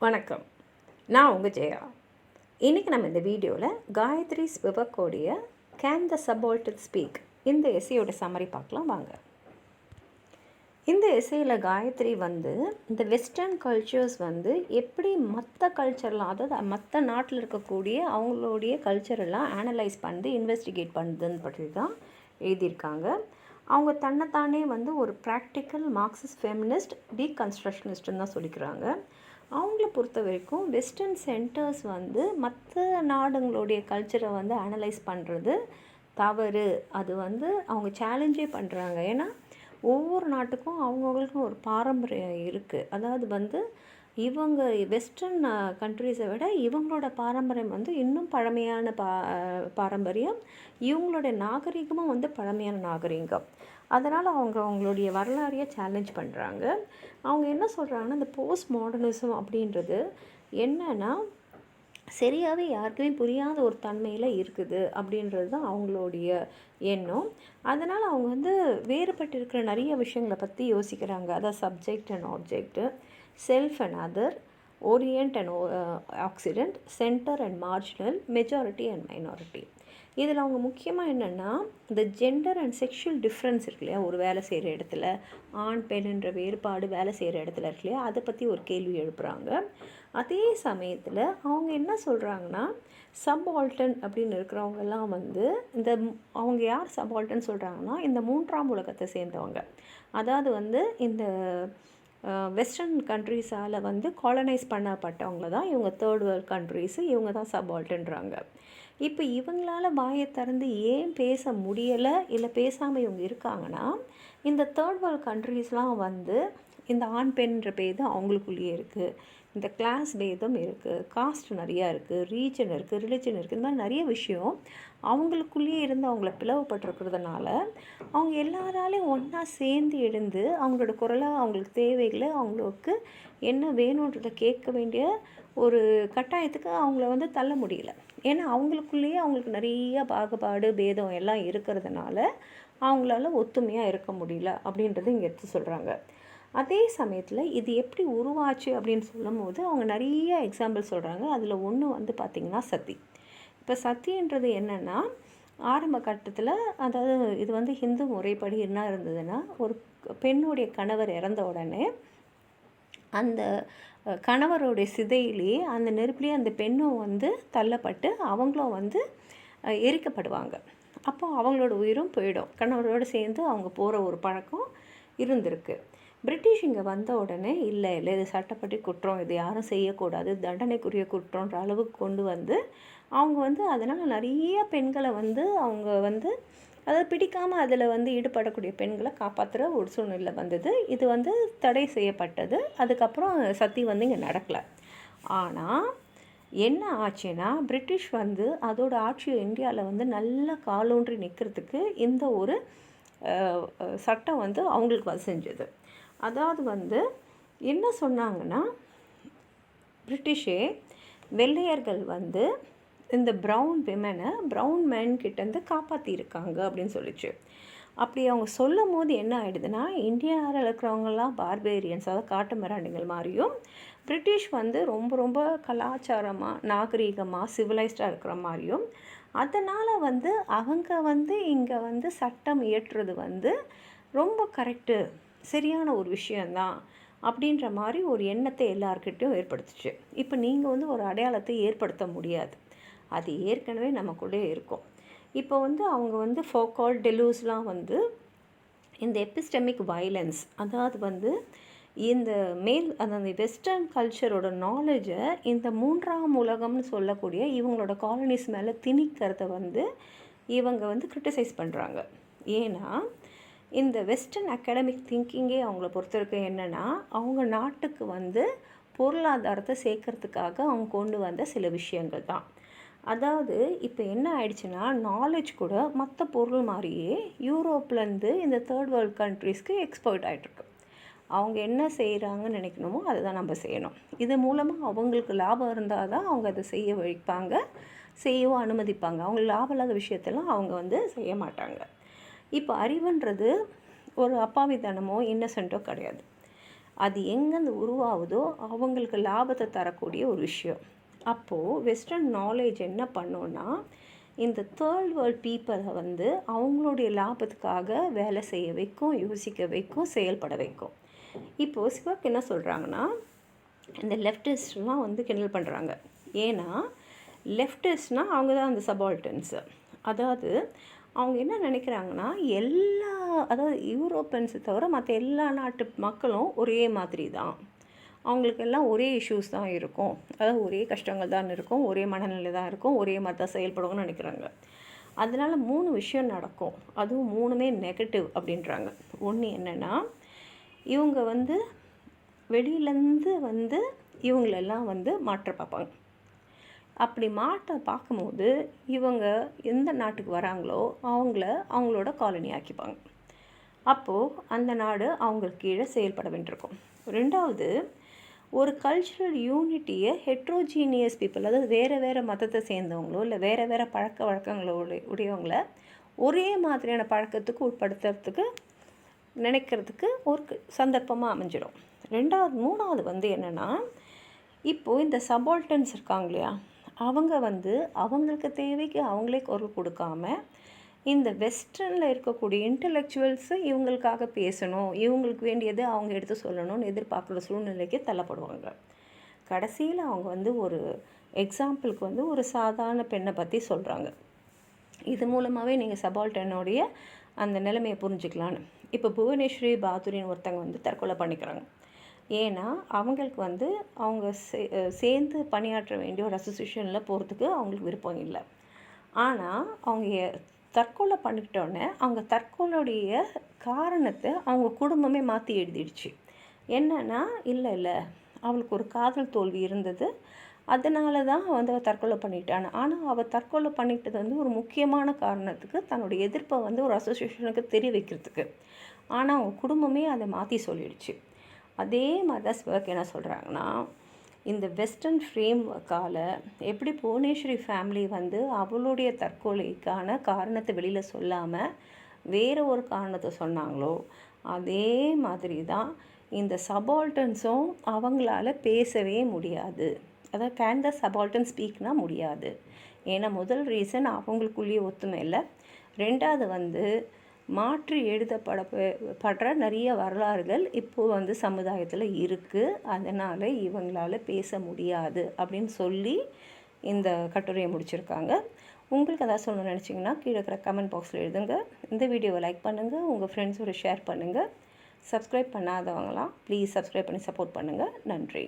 வணக்கம். நான் உங்கள் ஜெயா. இன்றைக்கி நம்ம இந்த வீடியோவில் காயத்ரி ஸ்பிவக்கோடைய கேன் த சபால்டன் ஸ்பீக் இந்த எஸ்ஸேயோட சம்மரி பார்க்கலாம் வாங்க. இந்த எஸ்ஸேயில் காயத்ரி இந்த வெஸ்டர்ன் கல்ச்சர்ஸ் எப்படி மற்ற கல்ச்சர்லாம், அதாவது மற்ற நாட்டில் இருக்கக்கூடிய அவங்களுடைய கல்ச்சரெல்லாம் அனலைஸ் பண்ணி இன்வெஸ்டிகேட் பண்ணுறதுன்னு பற்றி தான் எழுதியிருக்காங்க. அவங்க தன்னைத்தானே ஒரு ப்ராக்டிக்கல் மார்க்சிஸ்ட் ஃபெமினிஸ்ட் டீகன்ஸ்ட்ரக்ஷனிஸ்ட்னு தான் சொல்லிக்கிறாங்க. அவங்கள பொறுத்த வரைக்கும் வெஸ்டர்ன் சென்டர்ஸ் மற்ற நாடுங்களுடைய கல்ச்சரை அனலைஸ் பண்ணுறது தவறு. அது அவங்க சேலஞ்சே பண்ணுறாங்க. ஏன்னா ஒவ்வொரு நாட்டுக்கும் அவங்கவுங்களுக்கும் ஒரு பாரம்பரியம் இருக்குது. அதாவது இவங்க வெஸ்டர்ன் கண்ட்ரீஸை விட இவங்களோட பாரம்பரியம் இன்னும் பழமையான பாரம்பரியம். இவங்களோட நாகரிகமும் பழமையான நாகரிகம். அதனால் அவங்களுடைய வரலாறையை சேலஞ்ச் பண்ணுறாங்க. அவங்க என்ன சொல்கிறாங்கன்னா, இந்த போஸ்ட் மாடர்னிசம் அப்படின்றது என்னன்னா சரியாகவே யாருக்குமே புரியாத ஒரு தன்மையில் இருக்குது அப்படின்றது தான் அவங்களுடைய எண்ணம். அதனால் அவங்க வேறுபட்டு இருக்கிற நிறைய விஷயங்களை பற்றி யோசிக்கிறாங்க. அதாவது subject and object, self and other, orient and occident, centre and marginal, majority and minority. இதில் அவங்க முக்கியமாக என்னென்னா, இந்த ஜெண்டர் அண்ட் செக்ஷுவல் டிஃப்ரென்ஸ் இருக்கு இல்லையா, ஒரு வேலை செய்கிற இடத்துல ஆண் பெண்ணுன்ற வேறுபாடு வேலை செய்கிற இடத்துல இருக்கு இல்லையா, அதை பற்றி ஒரு கேள்வி எழுப்புகிறாங்க. அதே சமயத்தில் அவங்க என்ன சொல்கிறாங்கன்னா, சப்பால்டன் அப்படின்னு இருக்கிறவங்கெல்லாம் இந்த அவங்க யார் சப்பால்டன் சொல்கிறாங்கன்னா, இந்த மூன்றாம் உலகத்தை சேர்ந்தவங்க. அதாவது இந்த வெஸ்டர்ன் கண்ட்ரீஸால் காலனைஸ் பண்ணப்பட்டவங்கள தான் இவங்க தேர்ட் வேர்ல்ட் கண்ட்ரீஸு, இவங்க தான் சப்பால்டன்றாங்க. இப்போ இவங்களால் வாயை திறந்து ஏன் பேச முடியலை, இல்லை பேசாமல் இவங்க இருக்காங்கன்னா, இந்த தேர்ட் வேர்ல்ட் கண்ட்ரீஸ்லாம் இந்த ஆண் பெண்ன்ற பேதம் அவங்களுக்குள்ளேயே இருக்குது, இந்த கிளாஸ் பேதம் இருக்குது, காஸ்ட் நிறையா இருக்குது, ரீஜன் இருக்குது, ரிலிஜன் இருக்குது, இந்த மாதிரி நிறைய விஷயம் அவங்களுக்குள்ளேயே இருந்து அவங்கள பிளவுபட்டிருக்கிறதுனால அவங்க எல்லாராலையும் ஒன்றா சேர்ந்து எழுந்து அவங்களோட குரலாக அவங்களுக்கு தேவைகளை அவங்களுக்கு என்ன வேணுன்றதை கேட்க வேண்டிய ஒரு கட்டாயத்துக்கு அவங்கள தள்ள முடியல. ஏன்னா அவங்களுக்குள்ளேயே அவங்களுக்கு நிறைய பாகுபாடு பேதம் எல்லாம் இருக்கிறதுனால அவங்களால ஒத்துமையாக இருக்க முடியல அப்படின்றது இங்கே எடுத்து சொல்கிறாங்க. அதே சமயத்தில் இது எப்படி உருவாச்சு அப்படின்னு சொல்லும் போது அவங்க நிறைய எக்ஸாம்பிள் சொல்கிறாங்க. அதில் ஒன்று பார்த்திங்கன்னா சதி. இப்போ சத்தின்றது என்னென்னா, ஆரம்ப கட்டத்தில் அதாவது இது ஹிந்து முறைப்படி என்ன இருந்ததுன்னா, ஒரு பெண்ணுடைய கணவர் இறந்த உடனே அந்த கணவருடைய சிதையிலேயே அந்த நெருப்பிலேயே அந்த பெண்ணும் தள்ளப்பட்டு அவங்களும் எரிக்கப்படுவாங்க. அப்போ அவங்களோட உயிரும் போயிடும். கணவரோடு சேர்ந்து அவங்க போகிற ஒரு பழக்கம் இருந்திருக்கு. பிரிட்டிஷ் இங்கே வந்த உடனே இல்லை இது சட்டப்படி குற்றம், இது யாரும் செய்யக்கூடாது, தண்டனைக்குரிய குற்றன்ற அளவுக்கு கொண்டு அவங்க அதனால் நிறைய பெண்களை அவங்க அதாவது பிடிக்காமல் அதில் ஈடுபடக்கூடிய பெண்களை காப்பாற்றுற ஒரு சூழ்நிலை வந்தது. இது தடை செய்யப்பட்டது. அதுக்கப்புறம் சத்தி இங்கே நடக்கலை. ஆனால் என்ன ஆச்சுன்னா, பிரிட்டிஷ் அதோட ஆட்சியை இந்தியாவில் நல்லா காலூன்றி நிற்கிறதுக்கு இந்த ஒரு சட்டம் அவங்களுக்கு செஞ்சது. அதாவது என்ன சொன்னாங்கன்னா, பிரிட்டிஷே வெள்ளையர்கள் இந்த ப்ரௌன் விமனை ப்ரௌன் மேன்கிட்டேருந்து காப்பாற்றியிருக்காங்க அப்படின்னு சொல்லிச்சு. அப்படி அவங்க சொல்லும் போது என்ன ஆகிடுதுன்னா, இந்தியாவில் இருக்கிறவங்களாம் பார்பேரியன்ஸ், அதாவது காட்டு மிராண்டிகள் மாதிரியும், பிரிட்டிஷ் ரொம்ப ரொம்ப கலாச்சாரமாக நாகரீகமாக சிவிலைஸ்டாக இருக்கிற மாதிரியும், அதனால் அவங்க இங்கே சட்டம் இயற்றுறது ரொம்ப கரெக்டு, சரியான ஒரு விஷயந்தான் அப்படின்ற மாதிரி ஒரு எண்ணத்தை எல்லாருக்கிட்டையும் ஏற்படுத்துச்சு. இப்போ நீங்கள் ஒரு அடையாளத்தை ஏற்படுத்த முடியாது, அது ஏற்கனவே நமக்குள்ளே இருக்கும். இப்போ அவங்க ஃபோகால் டெலூஸ்லாம் இந்த எபிஸ்டமிக் வயலன்ஸ், அதாவது இந்த அந்த வெஸ்டர்ன் கல்ச்சரோட நாலேஜை இந்த மூன்றாம் உலகம்னு சொல்லக்கூடிய இவங்களோட காலனிஸ் மேலே திணிக்கிறத இவங்க கிரிட்டிசைஸ் பண்ணுறாங்க. ஏன்னா இந்த வெஸ்டர்ன் அகாடமிக் திங்கிங்கே அவங்கள பொறுத்தவரைக்கும் என்னென்னா, அவங்க நாட்டுக்கு பொருளாதாரத்தை சேர்க்கறதுக்காக அவங்க கொண்டு வந்த சில விஷயங்கள் தான். அதாவது இப்போ என்ன ஆயிடுச்சுன்னா, நாலேஜ் கூட மற்ற பொருள் மாதிரியே யூரோப்லேருந்து இந்த தேர்ட் வேர்ல்ட் கண்ட்ரீஸ்க்கு எக்ஸ்போர்ட் ஆகிட்டுருக்கு. அவங்க என்ன செய்கிறாங்கன்னு நினைக்கணுமோ அதை தான் நம்ம செய்யணும். இது மூலமாக அவங்களுக்கு லாபம் இருந்தால் தான் அவங்க அதை செய்ய வைப்பாங்க, செய்யவும் அனுமதிப்பாங்க. அவங்க லாபம் இல்லாத விஷயத்தெல்லாம் அவங்க செய்ய மாட்டாங்க. இப்போ அறிவுன்றது ஒரு அப்பாவித்தனமோ இன்னசென்ட்டோ கிடையாது. அது எங்கேருந்து உருவாகுதோ அவங்களுக்கு லாபத்தை தரக்கூடிய ஒரு விஷயம். அப்போது வெஸ்டர்ன் நாலேஜ் என்ன பண்ணோன்னா, இந்த தேர்ட் வேர்ல்ட் பீப்புளை வந்து அவங்களுடைய லாபத்துக்காக வேலை செய்ய வைக்கும், யோசிக்க வைக்கும், செயல்பட வைக்கும். இப்போது சிவக்கு என்ன சொல்கிறாங்கன்னா, இந்த லெஃப்டிஸ்ட்லாம் வந்து கிண்டல் பண்ணுறாங்க. ஏன்னா லெஃப்டிஸ்ட்னால் அவங்க தான் அந்த சபால்டன்ஸு. அதாவது அவங்க என்ன நினைக்கிறாங்கன்னா, அதாவது யூரோப்பியன்ஸை தவிர மற்ற எல்லா நாட்டு மக்களும் ஒரே மாதிரி தான், அவங்களுக்கெல்லாம் ஒரே இஷ்யூஸ் தான் இருக்கும், அதாவது ஒரே கஷ்டங்கள் தான் இருக்கும், ஒரே மனநிலை தான் இருக்கும், ஒரே மாதிரி தான் செயல்படுவோம்னு நினைக்கிறாங்க. அதனால் 3 விஷயம் நடக்கும், அதுவும் 3மே நெகட்டிவ் அப்படின்றாங்க. ஒன்று என்னென்னா, இவங்க வந்து வெளியிலேருந்து வந்து இவங்களெல்லாம் வந்து மாற்ற பார்ப்பாங்க. அப்படி மாற்ற பார்க்கும்போது இவங்க எந்த நாட்டுக்கு வராங்களோ அவங்களோட காலனி ஆக்கிப்பாங்க. அப்போது அந்த நாடு அவங்களுக்கு கீழே செயல்பட வேண்டியிருக்கும். 2வது, ஒரு கல்ச்சுரல் யூனிட்டியை ஹெட்ரோஜீனியஸ் பீப்புள், அதாவது வேறு மதத்தை சேர்ந்தவங்களோ இல்லை வேறு பழக்க வழக்கங்களோட உடையவங்கள ஒரே மாதிரியான பழக்கத்துக்கு உட்படுத்துறதுக்கு நினைக்கிறதுக்கு ஒரு சந்தர்ப்பமாக அமைஞ்சிடும். 3வது வந்து என்னென்னா, இப்போது இந்த சபால்டன்ஸ் இருக்காங்க இல்லையா, அவங்க வந்து அவங்களுக்கு தேவைக்கு அவங்களே குரல் கொடுக்காம இந்த வெஸ்டர்னில் இருக்கக்கூடிய இன்டலெக்சுவல்ஸு இவங்களுக்காக பேசணும், இவங்களுக்கு வேண்டியது அவங்க எடுத்து சொல்லணும்னு எதிர்பார்க்குற சூழ்நிலைக்கு தள்ளப்படுவாங்க. கடைசியில் அவங்க வந்து ஒரு எக்ஸாம்பிளுக்கு வந்து ஒரு சாதாரண பெண்ணை பற்றி சொல்கிறாங்க. இது மூலமாகவே நீங்கள் சபால்டனுடைய அந்த நிலைமையை புரிஞ்சுக்கலான்னு. இப்போ புவனேஸ்வரி பாதுரின்னு ஒருத்தங்க வந்து தற்கொலை பண்ணிக்கிறாங்க. ஏன்னா அவங்களுக்கு வந்து அவங்க சேர்ந்து பணியாற்ற வேண்டிய ஒரு அசோசியேஷனில் போகிறதுக்கு அவங்களுக்கு விருப்பம் இல்லை. ஆனால் அவங்க தற்கொலை பண்ணிக்கிட்டோன்னே அவங்க தற்கொலையுடைய காரணத்தை அவங்க குடும்பமே மாற்றி எழுதிடுச்சு. என்னென்னா, இல்லை அவளுக்கு ஒரு காதல் தோல்வி இருந்தது, அதனால தான் வந்து அவள் தற்கொலை பண்ணிட்டான். ஆனால் அவள் தற்கொலை பண்ணிக்கிட்டது வந்து ஒரு முக்கியமான காரணத்துக்கு, தன்னுடைய எதிர்ப்பை வந்து ஒரு அசோசியேஷனுக்கு தெரிய வைக்கிறதுக்கு. ஆனால் அவங்க குடும்பமே அதை மாற்றி சொல்லிடுச்சு. அதே மாதிரி தான் ஸ்பர்க் என்ன சொல்கிறாங்கன்னா, இந்த வெஸ்டர்ன் ஃப்ரேம் ஒர்க்கால் எப்படி புவனேஸ்வரி ஃபேமிலி வந்து அவளுடைய தற்கொலைக்கான காரணத்தை வெளியில் சொல்லாமல் வேறு ஒரு காரணத்தை சொன்னாங்களோ, அதே மாதிரி தான் இந்த சபால்டன்ஸும் அவங்களால பேசவே முடியாது. அதாவது கேன் த சபால்டன் ஸ்பீக்னால் முடியாது. ஏன்னா முதல் ரீசன் அவங்களுக்குள்ளேயே ஒத்துமை இல்லை. 2வது வந்து மாற்றி எழுதப்படுற நிறைய வரலாறுகள் இப்போது வந்து சமுதாயத்தில் இருக்குது, அதனால் இவங்களால் பேச முடியாது அப்படின்னு சொல்லி இந்த கட்டுரையை முடிச்சிருக்காங்க. உங்களுக்கு எதாவது சொல்லணும்னு நினச்சிங்கன்னா கீழே இருக்கிற கமெண்ட் பாக்ஸில் எழுதுங்க. இந்த வீடியோவை லைக் பண்ணுங்கள், உங்கள் ஃப்ரெண்ட்ஸோட ஷேர் பண்ணுங்கள். சப்ஸ்கிரைப் பண்ணாதவங்களாம் ப்ளீஸ் சப்ஸ்கிரைப் பண்ணி சப்போர்ட் பண்ணுங்கள். நன்றி.